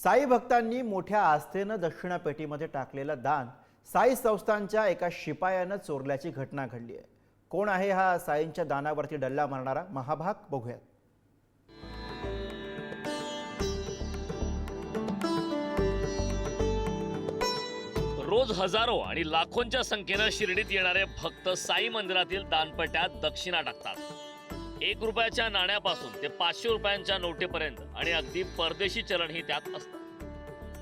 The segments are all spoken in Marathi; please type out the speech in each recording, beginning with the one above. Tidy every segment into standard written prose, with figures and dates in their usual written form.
साई भक्तांनी मोठ्या आस्थेनं दक्षिणापेटीमध्ये टाकलेलं दान साई संस्थांच्या एका शिपायानं चोरल्याची घटना घडली आहे। कोण आहे हा साईंच्या दानावरती डल्ला मारणारा? महाभाग बघूयात। रोज हजारो आणि लाखोंच्या संख्येने शिर्डीत येणारे भक्त साई मंदिरातील दानपेट्यात दक्षिणा टाकतात। 1 रुपयाच्या नाण्यापासून ते 500 रुपयांच्या नोटेपर्यंत आणि अगदी परदेशी चलनही त्यात असतं।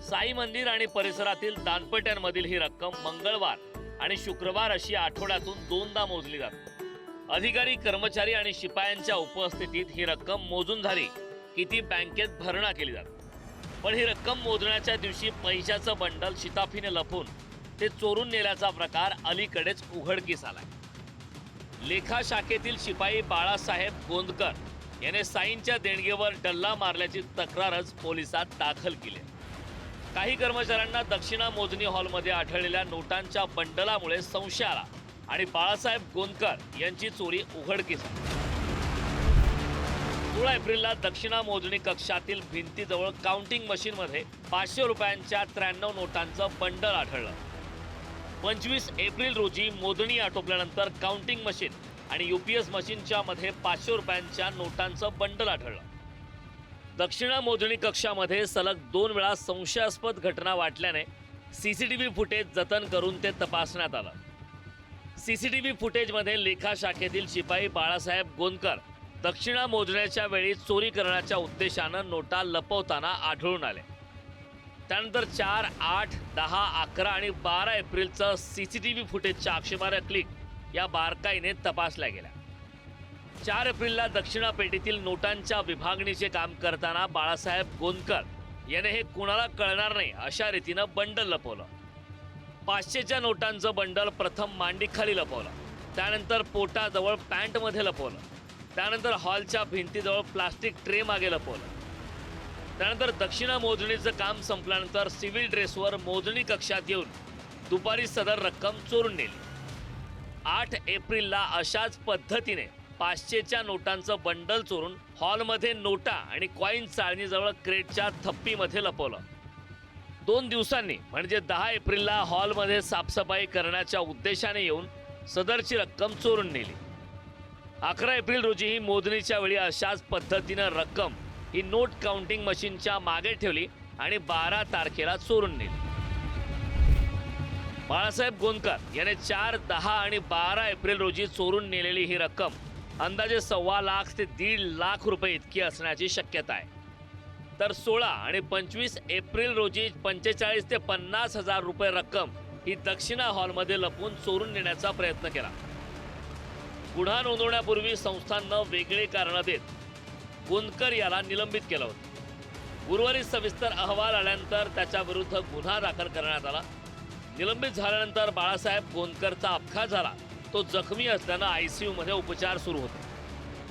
साई मंदिर आणि परिसरातील दानपेट्यांमधील ही रक्कम मंगळवार आणि शुक्रवार अशी आठवड्यातून 2दा मोजली जाते। अधिकारी, कर्मचारी आणि शिपायांच्या उपस्थितीत ही रक्कम मोजून झाली की ती बँकेत भरणा केली जाते। पण ही रक्कम मोजण्याच्या दिवशी पैशाचं बंडल शिताफीने लपून ते चोरून नेल्याचा प्रकार अलीकडेच उघडकीस आलाय। लेखा शाखेतील शिपाई बाळासाहेब गोंदकर याने साईंच्या देणगीवर डल्ला मारल्याची तक्रारच पोलिसात दाखल केली। काही कर्मचाऱ्यांना दक्षिणा मोजणी हॉलमध्ये आढळलेल्या नोटांच्या बंडलामुळे संशय आला आणि बाळासाहेब गोंदकर यांची चोरी उघडकीस आली। 16 एप्रिलला दक्षिणा मोजणी कक्षातील भिंतीजवळ काउंटिंग मशीनमध्ये 500 रुपयांच्या 93 नोटांचं बंडल आढळलं। 25 एप्रिल रोजी मोजणी आटोपल्यानंतर काउंटिंग मशीन आणि यूपीएस मशीनच्या मध्ये 500 रुपयांच्या नोटांचं बंडल आढळलं। दक्षिणा मोजणी कक्षामध्ये सलग 2 वेळा संशयास्पद घटना वाटल्याने सीसीटीव्ही फुटेज जतन करून ते तपासण्यात आलं। सीसीटीव्ही फुटेजमध्ये लेखा शाखेतील शिपाई बाळासाहेब गोंदकर दक्षिणा मोजण्याच्या वेळी चोरी करण्याच्या उद्देशानं नोटा लपवताना आढळून आले। त्यानंतर 4, 8, 10, 11 आणि 12 एप्रिलचं सीसीटीव्ही फुटेजच्या आक्षेपार्ह क्लिक या बारकाईने तपासल्या गेल्या। 4 एप्रिलला दक्षिणा पेटीतील नोटांच्या विभागणीचे काम करताना बाळासाहेब गोंदकर याने हे कुणाला कळणार नाही अशा रीतीनं बंडल लपवलं। 500च्या नोटांचं बंडल प्रथम मांडीखाली लपवलं, त्यानंतर पोटाजवळ पॅन्टमध्ये लपवलं, त्यानंतर हॉलच्या भिंतीजवळ प्लास्टिक ट्रे मागे लपवलं। त्यानंतर दक्षिणा मोजणीचं काम संपल्यानंतर सिव्हिल ड्रेसवर मोजणी कक्षात येऊन दुपारी सदर रक्कम चोरून नेली। 8 एप्रिलला अशाच पद्धतीने 500च्या नोटांचं बंडल चोरून हॉलमध्ये नोटा आणि कॉईन चाळणीजवळ क्रेटच्या थप्पीमध्ये लपवलं। 2 दिवसांनी म्हणजे 10 एप्रिलला हॉलमध्ये साफसफाई करण्याच्या उद्देशाने येऊन सदरची रक्कम चोरून नेली। 11 एप्रिल रोजी ही मोजणीच्या वेळी अशाच पद्धतीनं रक्कम ही नोट काउंटिंग मशीनच्या मागे ठेवली आणि 12 तारखेला चोरून नेली। बाळासाहेब गोंदकर याने 4, 10 आणि 12 एप्रिल रोजी चोरून नेलेली ही रक्कम अंदाजे 1.25 लाख ते 1.5 लाख रुपये इतकी असण्याची शक्यता आहे। तर 16 आणि 25 एप्रिल रोजी 45 ते 50 हजार रुपये रक्कम ही दक्षिणा हॉलमध्ये लपून चोरून नेण्याचा प्रयत्न केला। गुन्हा नोंदवण्यापूर्वी संस्थांनं वेगळे कारण देत गोंदकर याला निलंबित केलं होतं। गुरुवारी सविस्तर अहवाल आल्यानंतर त्याच्या विरुद्ध गुन्हा दाखल करण्यात आला। निलंबित झाल्यानंतर बाळासाहेब गोंदकरचा अपघात झाला। तो जखमी असल्यानं ICU मध्ये उपचार सुरू होते।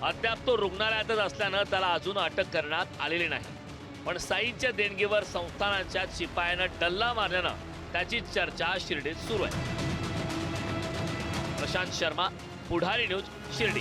अद्याप तो रुग्णालयातच असल्यानं त्याला अजून अटक करण्यात आलेली नाही। पण साईच्या देणगीवर संस्थानाच्या शिपायानं डल्ला मारल्यानं त्याची चर्चा शिर्डीत सुरू आहे। प्रशांत शर्मा, पुढारी न्यूज, शिर्डी।